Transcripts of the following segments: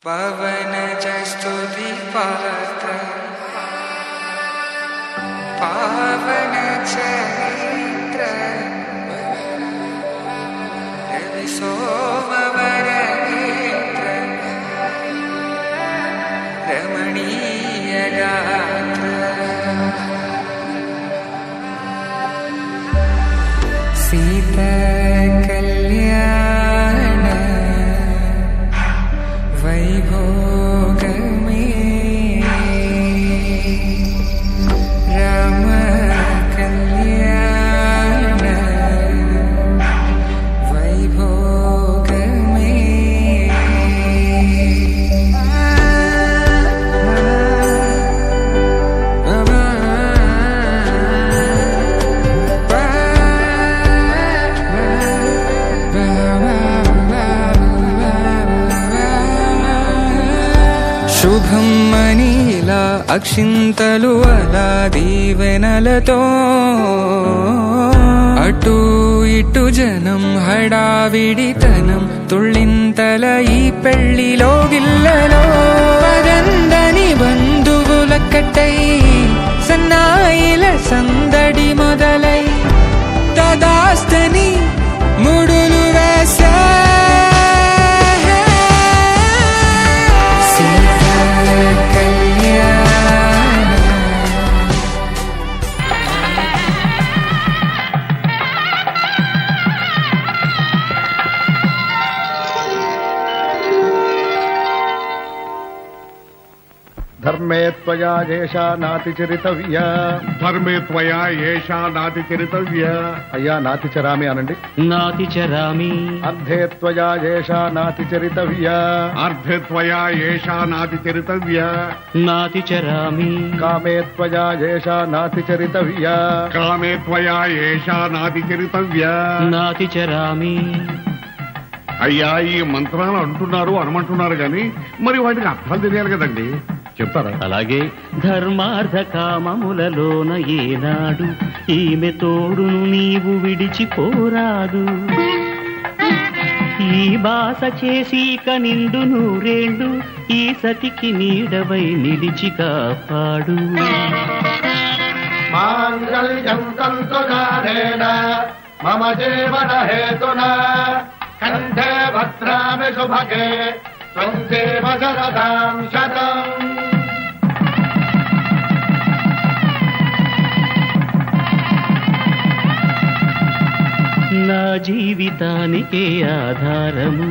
పవనజ స్తుతి పాత్ర పావన చరిత్ర రవి సోమవర నేత్ర రమణీయ గాత్ర సీత కళ్యాణ వైభోగమే రామ కళ్యాణ వైభోగమే శుభం మనీలా అక్షింతలు అలా దీవెనలతో అటు ఇటు జనం హడావిడితనం తుళ్ళింతల ఈ పెళ్లిలో గిల్లలో పదందని బంధువుల కట్టై సన్నాయిల సందడి మొదలై తదాస్తని ముడులు వేసా ధర్మే త్వయా ఏషా నాతిచరితవ్య. ధర్మే త్వయా ఏషా నాతిచరితవ్య. అయ్యా నాతిచరామి అనండి. నాతిచరామి. అర్ధే త్వయా ఏషా నాతిచరితవ్య. అర్ధే త్వయా ఏషా నాతిచరితవ్య. నాతిచరామి. కామే త్వయా ఏషా నాతిచరితవ్య. కామే త్వయా ఏషా నాతిచరితవ్య. నాతిచరామి. అయ్యా ఈ మంత్రాలు అంటున్నారు అనమంటున్నారు గాని మరి వాటికి అర్థాలు తెలియాలి కదండి, చెప్తారా? అలాగే ధర్మార్థ కామములలోన ఏనాడు ఈమె తోడును నీవు విడిచిపోరాదు. ఈ బాస చేసి కనిండు నూరేండు ఈ సతికి నీడవై నిలిచి కాపాడు. మాంగళ్యం తంతునానేన మమ జీవన హేతునా కంఠే భద్రామి శుభగే త్వం దేవ శరదాం శతం. నా జీవితానికే ఆధారము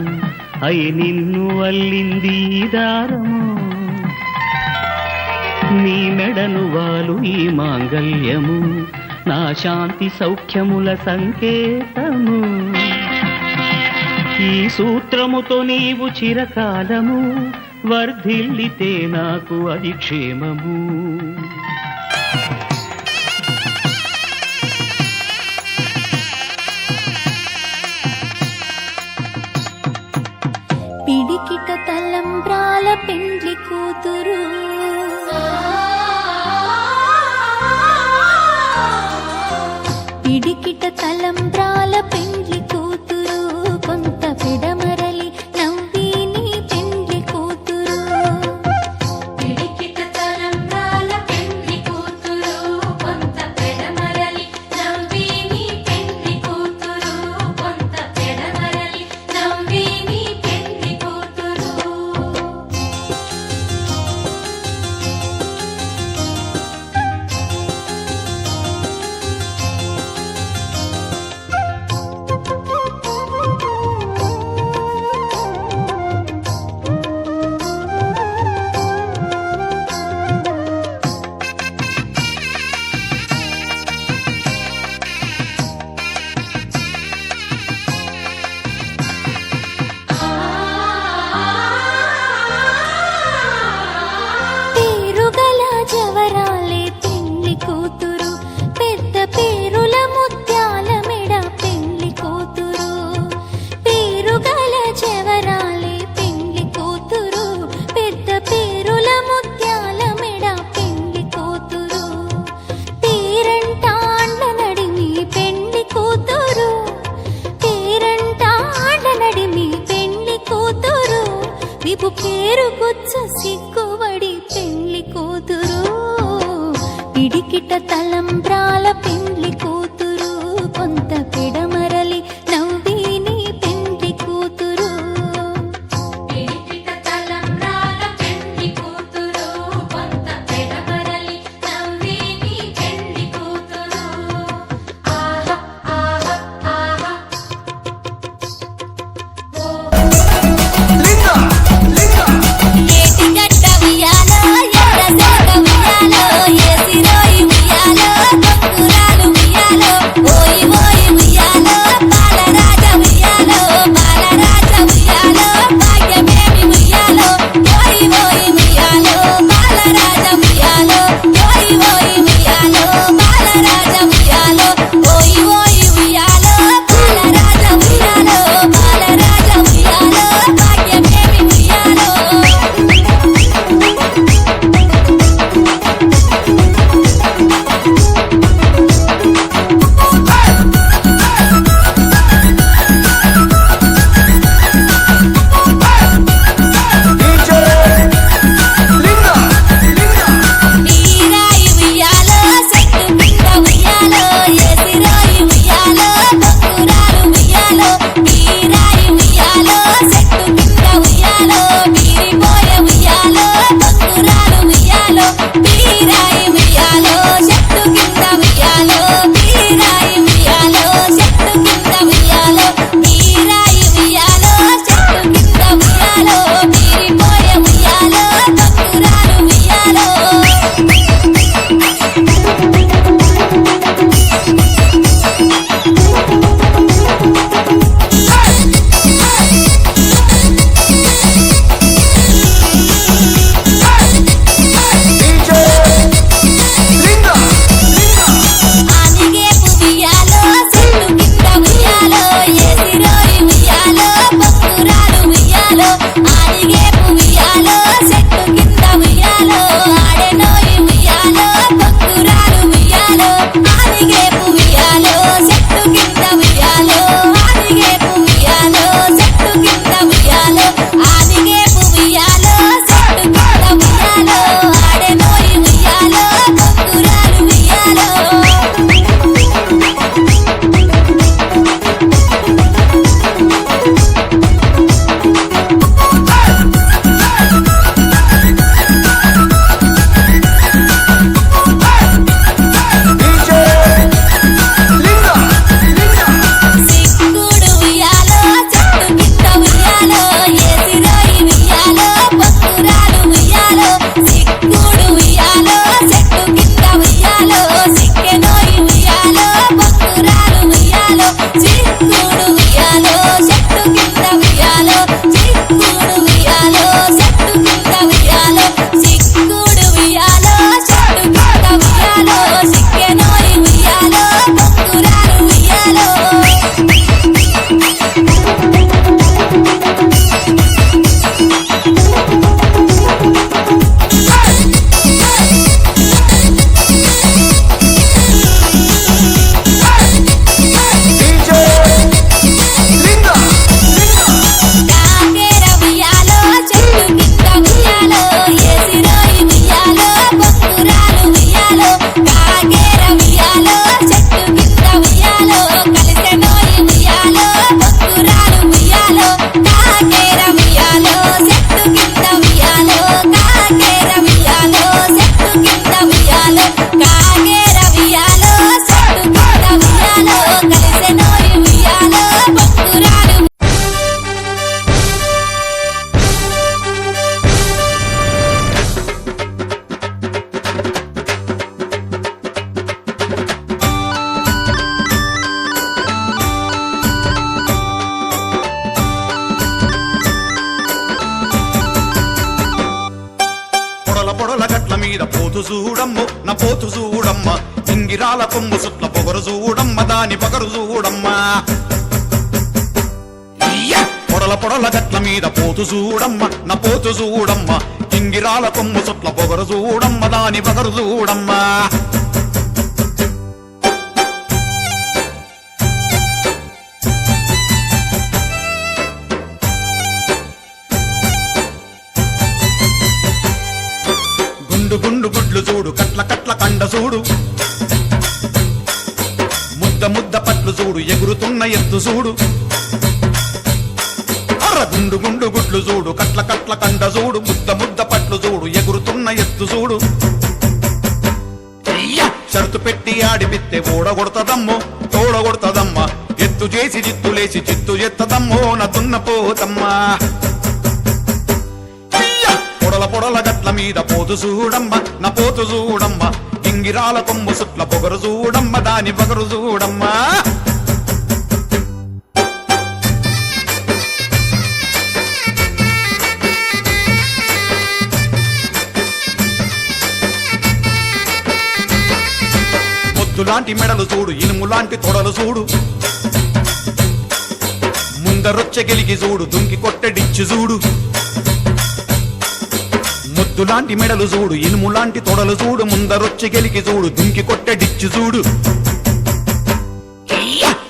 అయి నిన్ను అల్లింది దారము. నీ మెడను వాలు ఈ మాంగళ్యము నా శాంతి సౌఖ్యముల సంకేతము. ఈ సూత్రముతో నీవు చిరకాలము వర్ధిల్లితే నాకు అది క్షేమము. పిడికిట తలంబ్రాల పెండ్లి కూతురు పిడికిట తలంబ్రాల పెండ్లి కూతురు కొంత పిడమరలి నవ్వి నీ పెండ్లి కూతురు. పిడికిట తలంబ్రాల పెండ్లి కూతురు కొంత పిడమరలి నవ్వి నీ పెండ్లి కూతురు. కొంత పిడమరలి నవ్వి నీ పెండ్లి కూతురు. పేరుకొచ్చు సిగ్గుబడి పెళ్లి కూతురు పిడికిట తలంబ్రాల పెండ్లి కూతురు కొంత పిడమరలి నవ్విని పెండ్లి కూతురు పిడికిట తలంబ్రాల పెండ్లి కూతురు కొంత పిడమరలి నవ్విని పెండ్లి కూతురు ఆహా ఆహా ఆహా ఏటి గట్ట ఉయ్యాలో ఎర్ర సెలక ఉయ్యాలో ఏసిరోయి ఉయ్యాలో తొక్కురాలు ఉయ్యాలో ఓయి ఓయి ఉయ్యాలో బాలరాజ ఉయ్యాలో బాలరాజ ఉయ్యాలో భాగ్యమేమి ఉయ్యాలో ఓయి ఓయి ఉయ్యాలో బాలరాజ ఉయ్యాలో ఓయి ఓయి ఉయ్యాలో బాలరాజ ఉయ్యాలో ఓయి ఓయి ఉయ్యాలో బాలరాజ ఉయ్యాలో బాలరాజ ఉయ్యాలో భాగ్యమేమి ఉయ్యాలో ఈరాయి ఉయ్యాలో చెట్టు కింద ఉయ్యాలో ఏసిరాయి ఉయ్యాలో తొక్కురాలు ఉయ్యాలో ఈరాయి ఉయ్యాలో చెట్టు కింద ఉయ్యాలో బీరిపోయే ఉయ్యాలో తొక్కురాలు ఉయ్యాలో ఈరాయి ఉయ్యాలో చెట్టు కింద ఉయ్యాలో ఈరాయి ఉయ్యాలో చెట్టు కింద ఉయ్యాలో ఈరాయి ఉయ్యాలో చెట్టు కింద ఉయ్యాలో బీరిపోయే ఉయ్యాలో తొక్కురాలు ఉయ్యాలో ఆనిగే పువ్వియాలో చెట్టు కింద ఉయ్యాలో ఏసిరోయి ఉయ్యాలో బొక్కురాలు ఉయ్యాలో ఆనిగే పువ్వియాలో చెట్టు కింద ఉయ్యాలో ఆడెనోయి ఉయ్యాలో బొక్కురాలు ఉయ్యాలో ఆనిగే పువ్వియాలో చెట్టు కింద ఉయ్యాలో ఆనిగే పువ్వియాలో చెట్టు కింద ఉయ్యాలో ఆనిగే పువ్వియాలో చెట్టు కింద ఉయ్యాలో ఆడెనోయి ఉయ్యాలో బొక్కురాలు ఉయ్యాలో సిక్కుడు ఉయ్యాలో చెట్టు కింద ఉయ్యాలో ఏసిరోయి ఉయ్యాలో బొక్కురాలు ఉయ్యాలో సిక్కుడు ఉయ్యాలో చెట్టు కింద ఉయ్యాలో సిక్కెనోయి ఉయ్యాలో బొక్కురాలు ఉయ్యాలో సిక్కుడు ఉయ్యాలో చెట్టు కింద ఉయ్యాలో సిక్కుడు ఉయ్యాలో చెట్టు కింద ఉయ్యాలో సిక్కుడు ఉయ్యాలో చెట్టు కింద ఉయ్యాలో సిక్కెనోయి ఉయ్యాలో బొక్కురాలు ఉయ్యాలో కాకేర ఉయ్యాలో చెట్టు కింద ఉయ్యాలో ఏసిరోయి ఉయ్యాలో బొక్కురాలు ఉయ్యాలో కాకేర ఉయ్యాలో చెట్టు కింద ఉయ్యాలో కలిసెనోయి ఉయ్యాలో బొక్కురాలు ఉయ్యాలో కాకేర ఉయ్యాలో చెట్టు కింద ఉయ్యాలో కాకేర ఉయ్యాలో చెట్టు కింద ఉయ్యాలో కాకేర ఉయ్యాలో చెట్టు కింద ఉయ్యాలో కలిసెనోయి ఉయ్యాలో బొక్కురాలు పొడల పొడల గట్ల మీద పోతు చూడమ్ము నా పోతు చూడమ్మ ఇంగిరాల కొమ్ము సుట్ల పొగరు చూడమ్మ దాని పొగరు చూడమ్మ పొడల పొడల గట్ల మీద పోతు చూడమ్మ నా పోతు చూడమ్మ ఇంగిరాల కొమ్ము సుట్ల పొగరు చూడమ్మ దాని పొగరు చూడమ్మ గుండు గుండు గుడ్లు చూడు కట్ల కట్ల కండ చూడు ముద్ద ముద్ద పట్లు చూడు ఎగురుతున్న ఎత్తు చూడు అర గుండు గుండు గుడ్లు చూడు కట్ల కట్ల కండ చూడు ముద్ద ముద్ద పట్లు చూడు ఎగురుతున్న ఎత్తు చూడు షరతు పెట్టి ఆడిపిస్తే ఓడగొడతదమ్మో తోడగొడతదమ్మా ఎత్తు చేసి జిత్తులేసి చిత్తు ఎత్తదమ్మో నదున్న పోతమ్మా పొడల పొడల గట్ల మీద పోతు చూడమ్మ నా పోతు చూడమ్మ ఇంగిరాల కొమ్ము సుట్ల పొగరు చూడమ్మ దాని పొగరు చూడమ్మా లాంటి మెడలు చూడు ఇనుము లాంటి తొడలు చూడు ముందరొచ్చే గెలిగి చూడు దుంకి కొట్టెడిచ్చి చూడు ముద్దు లాంటి మెడలు చూడు ఇనుము లాంటి తొడలు చూడు ముందరొచ్చే గెలిగి చూడు దుంకి కొట్టెడిచ్చి చూడు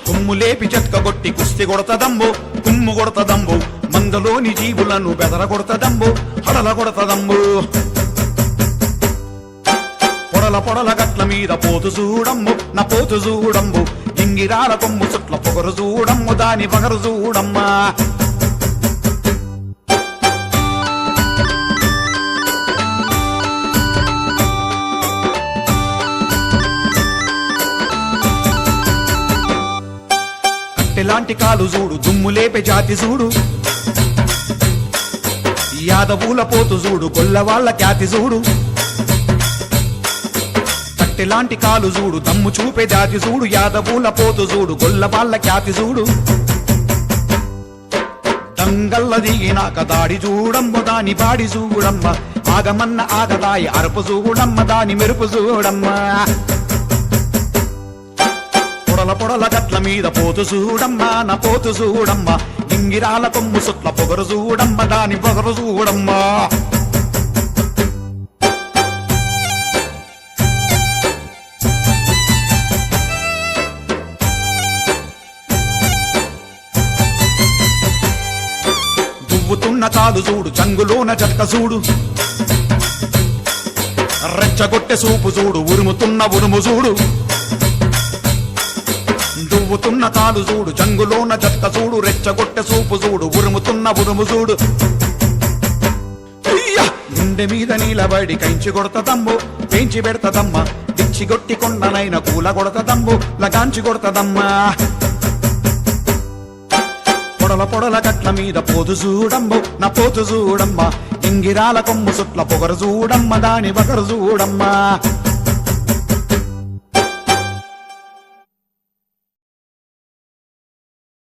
కుమ్ము లేపి చెత్కగొట్టి కుస్తి కొడతదంబో కుమ్ము కొడతదంబో మందలోని జీవులను బెదర కొడతదంబో హడల కొడతదంబో పొడల పొడల గట్ల మీద పోతు చూడమ్ము నా పోతు చూడమ్ము ఇంగిరాల కొమ్ము చుట్ల పొగరు చూడమ్ము దాని పగరు చూడమ్మా కట్టెలాంటి కాలు చూడు దుమ్ము లేపే జాతి చూడు యాదవుల పోతు చూడు గొల్లవాళ్ల ఖ్యాతి చూడు లాంటి కాలు చూడు దమ్ము చూపే జాతి చూడు యాదవుల పోతు చూడు గొల్ల వాళ్ళ ఖ్యాతి చూడు దంగల్ల దిగినాక దాడి చూడమ్మ దాని బాడి చూడమ్మ ఆగమన్న ఆగదాయి అరుపు చూడమ్మ దాని మెరుపు చూడమ్మ పొడల పొడల గట్ల మీద పోతు చూడమ్మ నా పోతు చూడమ్మ ఇంగిరాల కొమ్ము సుట్ల పొగరు చూడమ్మ దాని పొగరు చూడమ్మా దువ్వుతున్న కాలు చూడు చంగులోన జట్క చూడు రెచ్చగొట్టె సూపు చూడు ఉరుముతున్న ఉరుము చూడు దువ్వుతున్న కాలు చూడు చంగులోన జట్క చూడు రెచ్చగొట్టె సూపు చూడు ఉరుముతున్న ఉరుము చూడు గుండె మీద నీలబడి కంచి కొడతదమ్ము పెంచి పెడతదమ్మ పిచ్చి గొట్టి కొండనైన కూల కొడతదమ్ము లగాంచి కొడతదమ్మా పొడల పొడల గట్ల మీద పోతు చూడమ్ము నా పోతు చూడమ్మ ఇంగిరాల కొమ్ము సుట్ల పొగరు చూడమ్మ దాని బగరు చూడమ్మా